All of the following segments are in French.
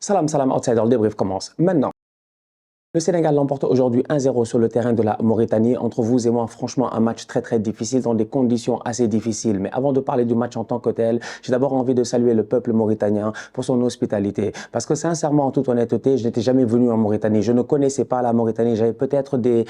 Salam, salam, outsider, le débrief commence maintenant. Le Sénégal l'emporte aujourd'hui 1-0 sur le terrain de la Mauritanie. Entre vous et moi, franchement, un match très difficile dans des conditions assez difficiles. Mais avant de parler du match en tant que tel, j'ai d'abord envie de saluer le peuple mauritanien pour son hospitalité. Parce que sincèrement, en toute honnêteté, je n'étais jamais venu en Mauritanie. Je ne connaissais pas la Mauritanie. J'avais peut-être des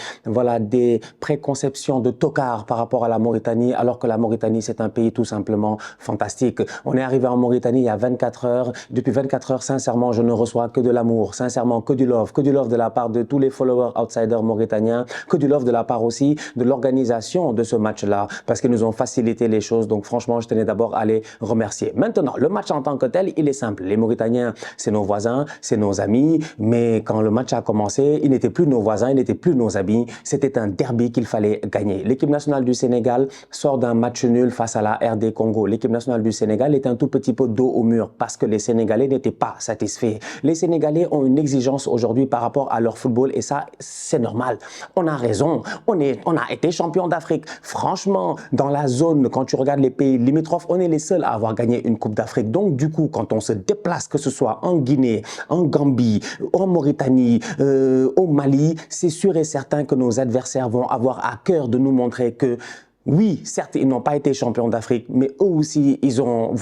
préconceptions de tocard par rapport à la Mauritanie, alors que la Mauritanie, c'est un pays tout simplement fantastique. On est arrivé en Mauritanie il y a 24 heures. Depuis 24 heures, sincèrement, je ne reçois que de l'amour, sincèrement, que du love de la part de tous les followers outsiders mauritaniens, que du love de la part aussi de l'organisation de ce match-là, parce qu'ils nous ont facilité les choses. Donc franchement, je tenais d'abord à les remercier. Maintenant, le match en tant que tel, il est simple. Les Mauritaniens, c'est nos voisins, c'est nos amis, mais quand le match a commencé, ils n'étaient plus nos voisins, ils n'étaient plus nos amis. C'était un derby qu'il fallait gagner. L'équipe nationale du Sénégal sort d'un match nul face à la RD Congo. L'équipe nationale du Sénégal est un tout petit peu dos au mur parce que les Sénégalais n'étaient pas satisfaits. Les Sénégalais ont une exigence aujourd'hui par rapport à leur football et ça, c'est normal. On a raison. On a été champion d'Afrique. Franchement, dans la zone, quand tu regardes les pays limitrophes, on est les seuls à avoir gagné une Coupe d'Afrique. Donc, du coup, quand on se déplace, que ce soit en Guinée, en Gambie, en Mauritanie, au Mali, c'est sûr et certain que nos adversaires vont avoir à cœur de nous montrer que oui, certes, ils n'ont pas été champions d'Afrique, mais eux aussi, ils ont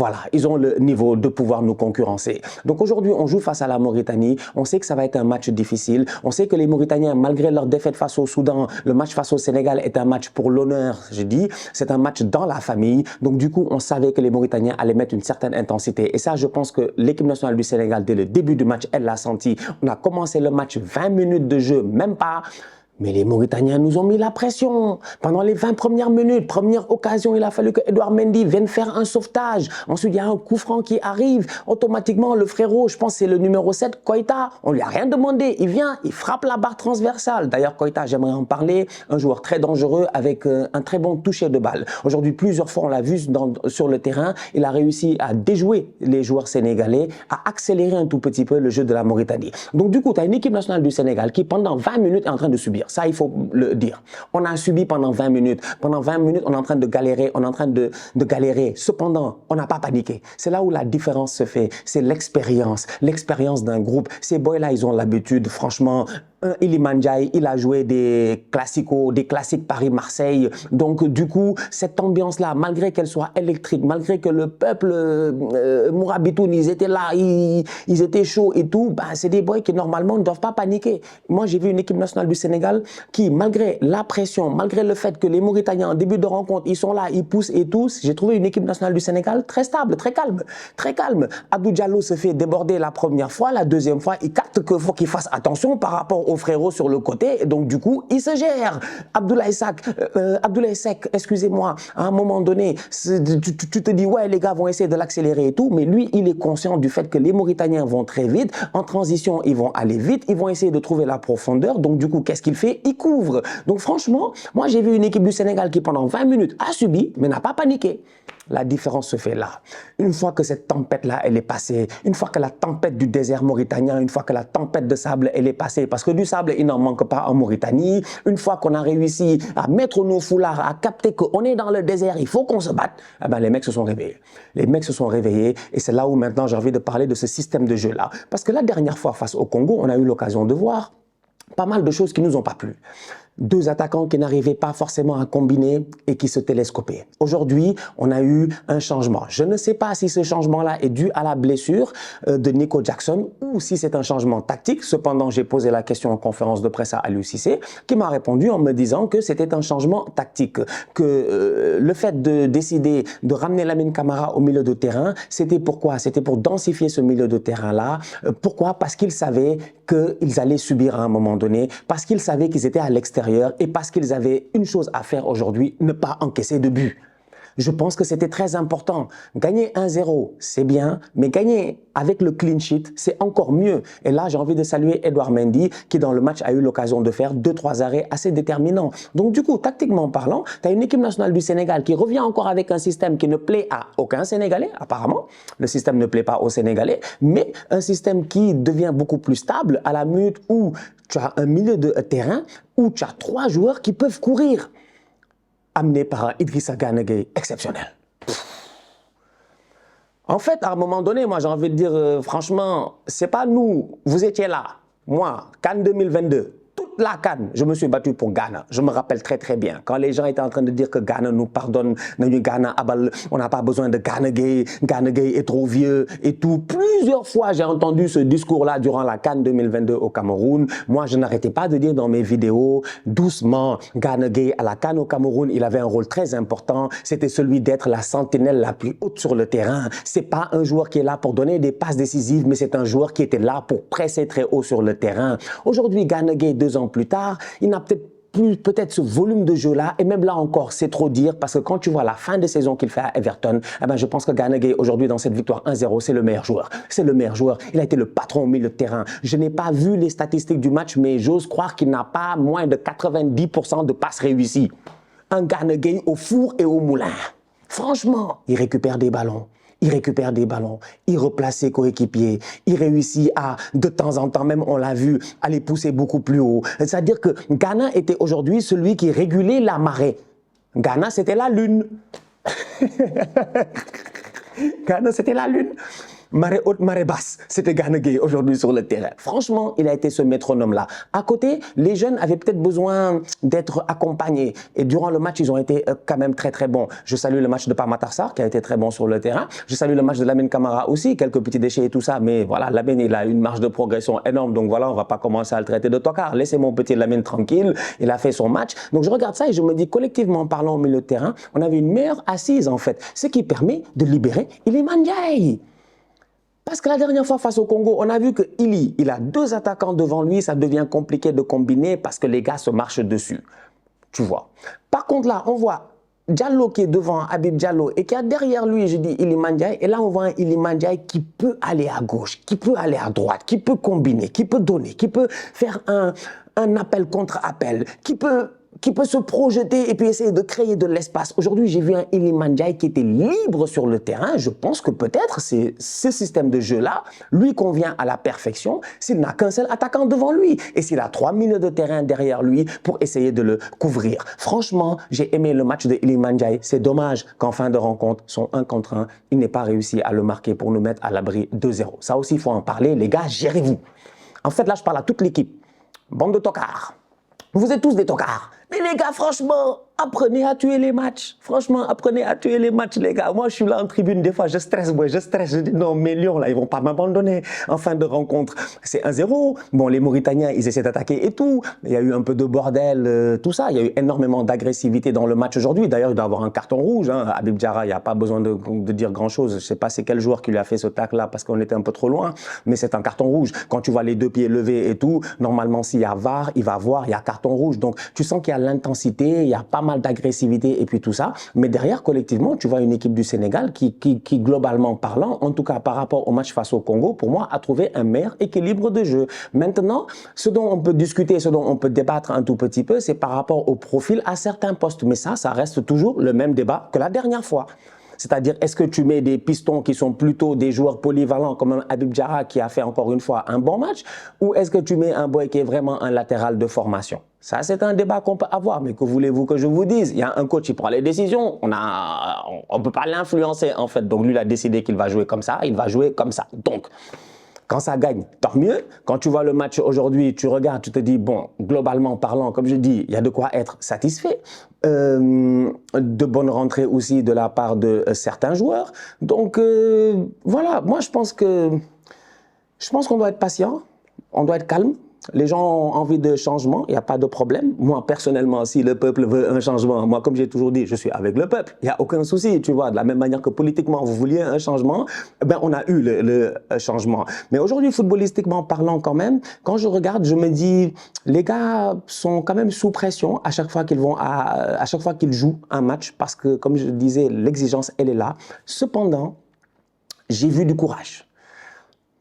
le niveau de pouvoir nous concurrencer. Donc aujourd'hui, on joue face à la Mauritanie. On sait que ça va être un match difficile. On sait que les Mauritaniens, malgré leur défaite face au Soudan, le match face au Sénégal est un match pour l'honneur, je dis. C'est un match dans la famille. Donc du coup, on savait que les Mauritaniens allaient mettre une certaine intensité. Et ça, je pense que l'équipe nationale du Sénégal, dès le début du match, elle l'a senti. On a commencé le match 20 minutes de jeu, même pas. Mais les Mauritaniens nous ont mis la pression. Pendant les 20 premières minutes, première occasion, il a fallu que Edouard Mendy vienne faire un sauvetage. Ensuite, il y a un coup franc qui arrive. Automatiquement, le frérot, je pense que c'est le numéro 7, Koïta, on lui a rien demandé. Il vient, il frappe la barre transversale. D'ailleurs, Koïta, j'aimerais en parler, un joueur très dangereux avec un très bon toucher de balle. Aujourd'hui, plusieurs fois, on l'a vu sur le terrain. Il a réussi à déjouer les joueurs sénégalais, à accélérer un tout petit peu le jeu de la Mauritanie. Donc, du coup, tu as une équipe nationale du Sénégal qui, pendant 20 minutes, est en train de subir. Ça, il faut le dire. On a subi pendant 20 minutes. Pendant 20 minutes, on est en train de galérer. On est en train de galérer. Cependant, on n'a pas paniqué. C'est là où la différence se fait. C'est l'expérience. L'expérience d'un groupe. Ces boys-là, ils ont l'habitude, franchement. Iliman Ndiaye, il a joué des classiques Paris-Marseille. Donc, du coup, cette ambiance-là, malgré qu'elle soit électrique, malgré que le peuple Mourabitoun, ils étaient là, ils étaient chauds et tout, bah, c'est des boys qui, normalement, ne doivent pas paniquer. Moi, j'ai vu une équipe nationale du Sénégal qui, malgré la pression, malgré le fait que les Mauritaniens, en début de rencontre, ils sont là, ils poussent et tous, j'ai trouvé une équipe nationale du Sénégal très stable, très calme, très calme. Abdou Diallo se fait déborder la première fois, la deuxième fois, il capte qu'il faut qu'il fasse attention par rapport aux frérots sur le côté, et donc du coup, il se gère. Abdoulaye Seck, excusez-moi, à un moment donné, tu te dis, ouais, les gars vont essayer de l'accélérer et tout, mais lui, il est conscient du fait que les Mauritaniens vont très vite, en transition, ils vont aller vite, ils vont essayer de trouver la profondeur, donc du coup, qu'est-ce qu'il fait? Il couvre. Donc franchement, moi, j'ai vu une équipe du Sénégal qui, pendant 20 minutes, a subi, mais n'a pas paniqué. La différence se fait là. Une fois que cette tempête-là, elle est passée, une fois que la tempête du désert mauritanien, une fois que la tempête de sable, elle est passée, parce que du sable, il n'en manque pas en Mauritanie, une fois qu'on a réussi à mettre nos foulards, à capter qu'on est dans le désert, il faut qu'on se batte, eh ben, les mecs se sont réveillés. Les mecs se sont réveillés et c'est là où maintenant j'ai envie de parler de ce système de jeu-là. Parce que la dernière fois, face au Congo, on a eu l'occasion de voir pas mal de choses qui nous ont pas plu. Deux attaquants qui n'arrivaient pas forcément à combiner et qui se télescopaient. Aujourd'hui, on a eu un changement. Je ne sais pas si ce changement-là est dû à la blessure de Nico Jackson ou si c'est un changement tactique. Cependant, j'ai posé la question en conférence de presse à Aliou Cissé qui m'a répondu en me disant que c'était un changement tactique. Que le fait de décider de ramener Lamine Camara au milieu de terrain, c'était pourquoi? C'était pour densifier ce milieu de terrain-là. Pourquoi? Parce qu'ils savaient qu'ils allaient subir à un moment donné, parce qu'ils savaient qu'ils étaient à l'extérieur et parce qu'ils avaient une chose à faire aujourd'hui, ne pas encaisser de but. Je pense que c'était très important. Gagner 1-0, c'est bien, mais gagner avec le clean sheet, c'est encore mieux. Et là, j'ai envie de saluer Edouard Mendy, qui dans le match a eu l'occasion de faire 2-3 arrêts assez déterminants. Donc du coup, tactiquement parlant, tu as une équipe nationale du Sénégal qui revient encore avec un système qui ne plaît à aucun Sénégalais, apparemment. Le système ne plaît pas aux Sénégalais, mais un système qui devient beaucoup plus stable à la minute où tu as un milieu de terrain, où tu as 3 joueurs qui peuvent courir. Amené par Idrissa Gana Gueye, exceptionnel. En fait, à un moment donné, moi, j'ai envie de dire, franchement, c'est pas nous. Vous étiez là. Moi, CAN 2022. Toute la CAN, je me suis battu pour Ghana. Je me rappelle très très bien. Quand les gens étaient en train de dire que Ghana nous pardonne, Ghana abal, on n'a pas besoin de Gana Gueye est trop vieux et tout. Plusieurs fois, j'ai entendu ce discours-là durant la CAN 2022 au Cameroun. Moi, je n'arrêtais pas de dire dans mes vidéos, doucement, Gana Gueye à la CAN au Cameroun, il avait un rôle très important. C'était celui d'être la sentinelle la plus haute sur le terrain. C'est pas un joueur qui est là pour donner des passes décisives, mais c'est un joueur qui était là pour presser très haut sur le terrain. Aujourd'hui, Gana Gueye, 2 ans plus tard, il n'a peut-être plus ce volume de jeu-là, et même là encore, c'est trop dire, parce que quand tu vois la fin de saison qu'il fait à Everton, eh ben, je pense que Gana Gueye, aujourd'hui, dans cette victoire 1-0, c'est le meilleur joueur. C'est le meilleur joueur. Il a été le patron au milieu de terrain. Je n'ai pas vu les statistiques du match, mais j'ose croire qu'il n'a pas moins de 90% de passes réussies. Un Gana Gueye au four et au moulin. Franchement, il récupère des ballons. Il récupère des ballons, il replace ses coéquipiers, il réussit à, de temps en temps même, on l'a vu, à les pousser beaucoup plus haut. C'est-à-dire que Ghana était aujourd'hui celui qui régulait la marée. Ghana, c'était la lune. Ghana, c'était la lune. Marée haute, marée basse, c'était Gana Gueye aujourd'hui sur le terrain. Franchement, il a été ce métronome-là. À côté, les jeunes avaient peut-être besoin d'être accompagnés. Et durant le match, ils ont été quand même très très bons. Je salue le match de Pape Matar Sarr qui a été très bon sur le terrain. Je salue le match de Lamine Camara aussi, quelques petits déchets et tout ça. Mais voilà, Lamine, il a une marge de progression énorme. Donc voilà, on va pas commencer à le traiter de tocard. Laissez mon petit Lamine tranquille. Il a fait son match. Donc je regarde ça et je me dis, collectivement parlant au milieu de terrain, on avait une meilleure assise en fait. Ce qui permet de libérer Iliman Ndiaye. Parce que la dernière fois face au Congo, on a vu que il a 2 attaquants devant lui, ça devient compliqué de combiner parce que les gars se marchent dessus. Tu vois. Par contre là, on voit Diallo qui est devant Habib Diallo et qui a derrière lui, je dis Iliman Ndiaye, et là on voit un Iliman Ndiaye qui peut aller à gauche, qui peut aller à droite, qui peut combiner, qui peut donner, qui peut faire un appel contre appel, qui peut se projeter et puis essayer de créer de l'espace. Aujourd'hui, j'ai vu un Iliman Ndiaye qui était libre sur le terrain. Je pense que peut-être ce système de jeu-là lui convient à la perfection s'il n'a qu'un seul attaquant devant lui et s'il a 3 milieux de terrain derrière lui pour essayer de le couvrir. Franchement, j'ai aimé le match de Iliman Ndiaye. C'est dommage qu'en fin de rencontre, son 1 contre 1, il n'ait pas réussi à le marquer pour nous mettre à l'abri 2-0. Ça aussi, il faut en parler. Les gars, gérez-vous. En fait, là, je parle à toute l'équipe. Bande de tocards. Vous êtes tous des tocards. Mais les gars, franchement, apprenez à tuer les matchs. Franchement, apprenez à tuer les matchs, les gars. Moi, je suis là en tribune, des fois, je stresse, ouais, je stresse. Je dis, non, mais Lyon, là, ils vont pas m'abandonner. En fin de rencontre, c'est 1-0. Bon, les Mauritaniens, ils essaient d'attaquer et tout. Il y a eu un peu de bordel, tout ça. Il y a eu énormément d'agressivité dans le match aujourd'hui. D'ailleurs, il doit avoir un carton rouge. Hein. Habib Diarra, il n'y a pas besoin de dire grand-chose. Je ne sais pas c'est quel joueur qui lui a fait ce tacle-là parce qu'on était un peu trop loin. Mais c'est un carton rouge. Quand tu vois les 2 pieds levés et tout, normalement, s'il y a VAR, il va voir, il y a carton rouge. Donc, tu sens qu'il y a l'intensité, il y a pas mal d'agressivité et puis tout ça. Mais derrière, collectivement, tu vois une équipe du Sénégal qui, globalement parlant, en tout cas par rapport au match face au Congo, pour moi, a trouvé un meilleur équilibre de jeu. Maintenant, ce dont on peut discuter, ce dont on peut débattre un tout petit peu, c'est par rapport au profil à certains postes. Mais ça reste toujours le même débat que la dernière fois. C'est-à-dire, est-ce que tu mets des pistons qui sont plutôt des joueurs polyvalents comme un Habib Diarra qui a fait encore une fois un bon match, ou est-ce que tu mets un boy qui est vraiment un latéral de formation? Ça, c'est un débat qu'on peut avoir, mais que voulez-vous que je vous dise? Il y a un coach qui prend les décisions, on ne peut pas l'influencer en fait. Donc lui, il a décidé qu'il va jouer comme ça, il va jouer comme ça. Donc, quand ça gagne, tant mieux. Quand tu vois le match aujourd'hui, tu regardes, tu te dis, bon, globalement parlant, comme je dis, il y a de quoi être satisfait. De bonnes rentrées aussi de la part de certains joueurs. Donc, voilà, moi, je pense qu'on doit être patient, on doit être calme. Les gens ont envie de changement, il n'y a pas de problème. Moi, personnellement, si le peuple veut un changement, moi, comme j'ai toujours dit, je suis avec le peuple. Il n'y a aucun souci, tu vois. De la même manière que politiquement, vous vouliez un changement, ben, on a eu le changement. Mais aujourd'hui, footballistiquement parlant quand même, quand je regarde, je me dis, les gars sont quand même sous pression à chaque fois qu'ils à chaque fois qu'ils jouent un match, parce que, comme je disais, l'exigence, elle est là. Cependant, j'ai vu du courage.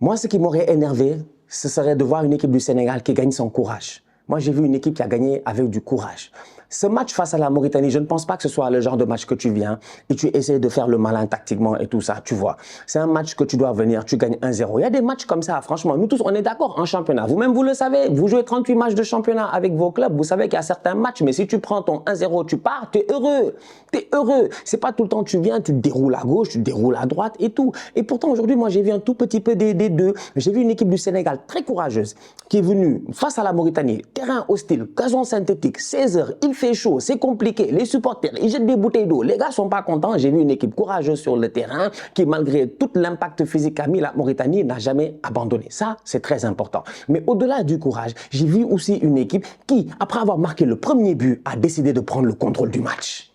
Moi, ce qui m'aurait énervé, ce serait de voir une équipe du Sénégal qui gagne sans courage. Moi, j'ai vu une équipe qui a gagné avec du courage. Ce match face à la Mauritanie, je ne pense pas que ce soit le genre de match que tu viens et tu essaies de faire le malin tactiquement et tout ça, tu vois. C'est un match que tu dois venir, tu gagnes 1-0. Il y a des matchs comme ça, franchement, nous tous, on est d'accord en championnat. Vous-même, vous le savez, vous jouez 38 matchs de championnat avec vos clubs, vous savez qu'il y a certains matchs, mais si tu prends ton 1-0, tu pars, tu es heureux. Tu es heureux. C'est pas tout le temps tu viens, tu déroules à gauche, tu déroules à droite et tout. Et pourtant, aujourd'hui, moi, j'ai vu un tout petit peu des deux. J'ai vu une équipe du Sénégal très courageuse qui est venue face à la Mauritanie, terrain hostile, gazon synthétique, 16 heures, il fait chaud, c'est compliqué, les supporters, ils jettent des bouteilles d'eau, les gars sont pas contents. J'ai vu une équipe courageuse sur le terrain qui, malgré tout l'impact physique qu'a mis la Mauritanie, n'a jamais abandonné. Ça, c'est très important. Mais au-delà du courage, j'ai vu aussi une équipe qui, après avoir marqué le premier but, a décidé de prendre le contrôle du match.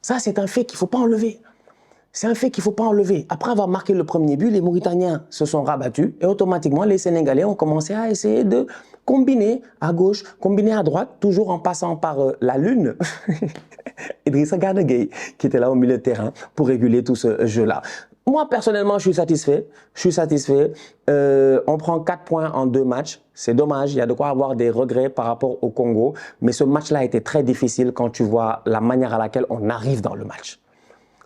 Ça, c'est un fait qu'il ne faut pas enlever. C'est un fait qu'il ne faut pas enlever. Après avoir marqué le premier but, les Mauritaniens se sont rabattus et automatiquement, les Sénégalais ont commencé à essayer de combiner à gauche, combiner à droite, toujours en passant par la lune. Idrissa Gana Gueye, qui était là au milieu de terrain pour réguler tout ce jeu-là. Moi, personnellement, je suis satisfait. On prend 4 points en 2 matchs. C'est dommage, il y a de quoi avoir des regrets par rapport au Congo. Mais ce match-là a été très difficile quand tu vois la manière à laquelle on arrive dans le match.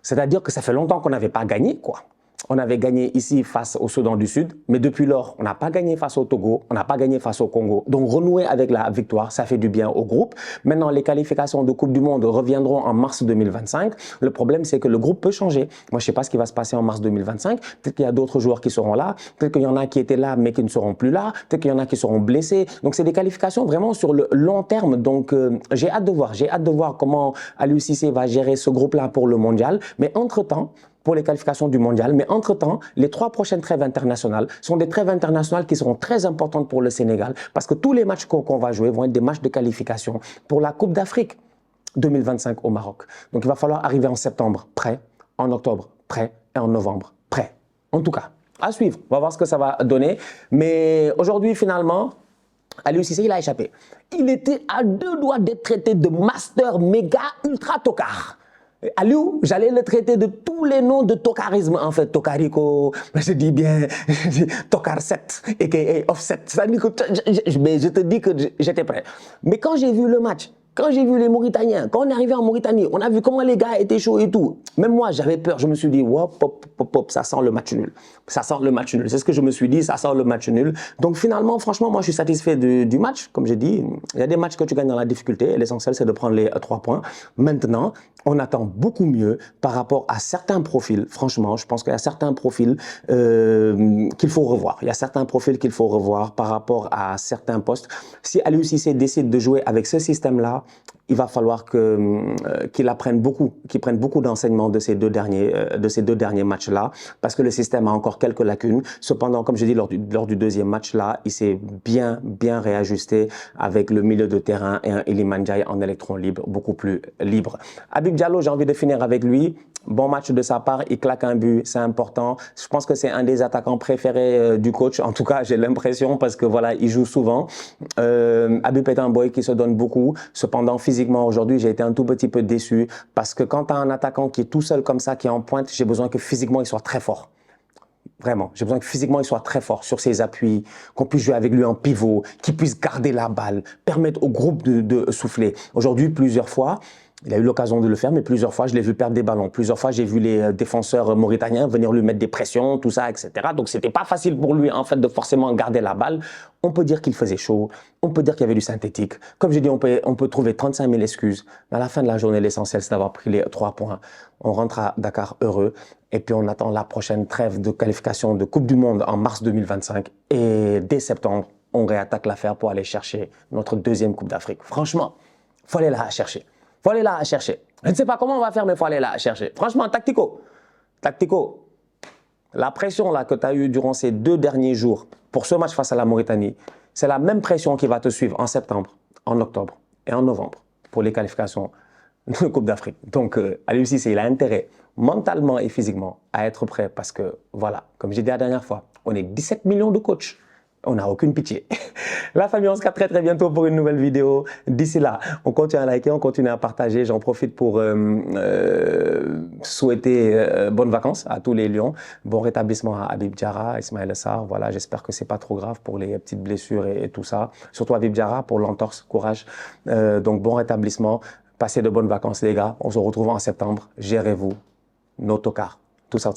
C'est-à-dire que ça fait longtemps qu'on n'avait pas gagné, quoi. On avait gagné ici face au Soudan du Sud, mais depuis lors, on n'a pas gagné face au Togo, on n'a pas gagné face au Congo. Donc renouer avec la victoire, ça fait du bien au groupe. Maintenant, les qualifications de Coupe du Monde reviendront en mars 2025. Le problème, c'est que le groupe peut changer. Moi, je ne sais pas ce qui va se passer en mars 2025. Peut-être qu'il y a d'autres joueurs qui seront là. Peut-être qu'il y en a qui étaient là, mais qui ne seront plus là. Peut-être qu'il y en a qui seront blessés. Donc, c'est des qualifications vraiment sur le long terme. Donc, j'ai hâte de voir. J'ai hâte de voir comment Aliou Cissé va gérer ce groupe-là pour le mondial. Mais entre-temps, pour les qualifications du mondial. Mais entre-temps, les 3 prochaines trêves internationales sont des trêves internationales qui seront très importantes pour le Sénégal parce que tous les matchs qu'on va jouer vont être des matchs de qualification pour la Coupe d'Afrique 2025 au Maroc. Donc, il va falloir arriver en septembre, prêt, en octobre, prêt, et en novembre, prêt. En tout cas, à suivre. On va voir ce que ça va donner. Mais aujourd'hui, finalement, Aliou Cissé, il a échappé. Il était à 2 doigts d'être traité de master méga ultra tocard. Aliou, j'allais le traiter de tous les noms de tocarisme, en fait, Tocarico, je dis bien, Tocar 7, a.k.a. Offset. Mais je te dis que j'étais prêt. Mais quand j'ai vu le match, quand j'ai vu les Mauritaniens, quand on est arrivé en Mauritanie, on a vu comment les gars étaient chauds et tout. Même moi, j'avais peur. Je me suis dit, hop, hop, hop, hop, ça sent le match nul. Ça sent le match nul. C'est ce que je me suis dit, ça sent le match nul. Donc finalement, franchement, moi, je suis satisfait du match. Comme j'ai dit, il y a des matchs que tu gagnes dans la difficulté. L'essentiel, c'est de prendre les 3 points. Maintenant, on attend beaucoup mieux par rapport à certains profils. Franchement, je pense qu'il y a certains profils qu'il faut revoir. Il y a certains profils qu'il faut revoir par rapport à certains postes. Si Aliou Cissé décide de jouer avec ce système-là, il va falloir qu'il apprenne beaucoup, qu'il prenne beaucoup d'enseignements de ces deux derniers matchs-là, parce que le système a encore quelques lacunes. Cependant, comme je dis, lors du deuxième match-là, il s'est bien réajusté avec le milieu de terrain et un Iliman Ndiaye en électron libre, beaucoup plus libre. Habib Diallo, j'ai envie de finir avec lui. Bon match de sa part, il claque un but, c'est important. Je pense que c'est un des attaquants préférés du coach. En tout cas, j'ai l'impression parce que voilà, il joue souvent. Habib est un boy qui se donne beaucoup. Cependant, physiquement, aujourd'hui, j'ai été un tout petit peu déçu parce que quand tu as un attaquant qui est tout seul comme ça, qui est en pointe, j'ai besoin que physiquement, il soit très fort. Vraiment, j'ai besoin que physiquement, il soit très fort sur ses appuis, qu'on puisse jouer avec lui en pivot, qu'il puisse garder la balle, permettre au groupe de souffler. Aujourd'hui, plusieurs fois, il a eu l'occasion de le faire, mais plusieurs fois, je l'ai vu perdre des ballons. Plusieurs fois, j'ai vu les défenseurs mauritaniens venir lui mettre des pressions, tout ça, etc. Donc, c'était pas facile pour lui, en fait, de forcément garder la balle. On peut dire qu'il faisait chaud. On peut dire qu'il y avait du synthétique. Comme je dis, on peut trouver 35 000 excuses. Mais à la fin de la journée, l'essentiel, c'est d'avoir pris les 3 points. On rentre à Dakar heureux. Et puis, on attend la prochaine trêve de qualification de Coupe du Monde en mars 2025. Et dès septembre, on réattaque l'affaire pour aller chercher notre 2e Coupe d'Afrique. Franchement, il faut aller là chercher. Il faut aller là à chercher. Je ne sais pas comment on va faire, mais il faut aller là à chercher. Franchement, tactico, la pression là que tu as eue durant ces 2 derniers jours pour ce match face à la Mauritanie, c'est la même pression qui va te suivre en septembre, en octobre et en novembre pour les qualifications de Coupe d'Afrique. Donc, Aliou Cissé, il a intérêt mentalement et physiquement à être prêt parce que, voilà, comme j'ai dit la dernière fois, on est 17 millions de coachs. On n'a aucune pitié. La famille, on se capte très très bientôt pour une nouvelle vidéo. D'ici là, on continue à liker, on continue à partager. J'en profite pour souhaiter bonnes vacances à tous les Lions. Bon rétablissement à Habib Diarra, Ismaël Sarr. Voilà, j'espère que c'est pas trop grave pour les petites blessures et tout ça. Surtout Habib Diarra pour l'entorse, courage. Donc bon rétablissement. Passez de bonnes vacances les gars. On se retrouve en septembre. Gérez-vous. No tocar. Tout ça.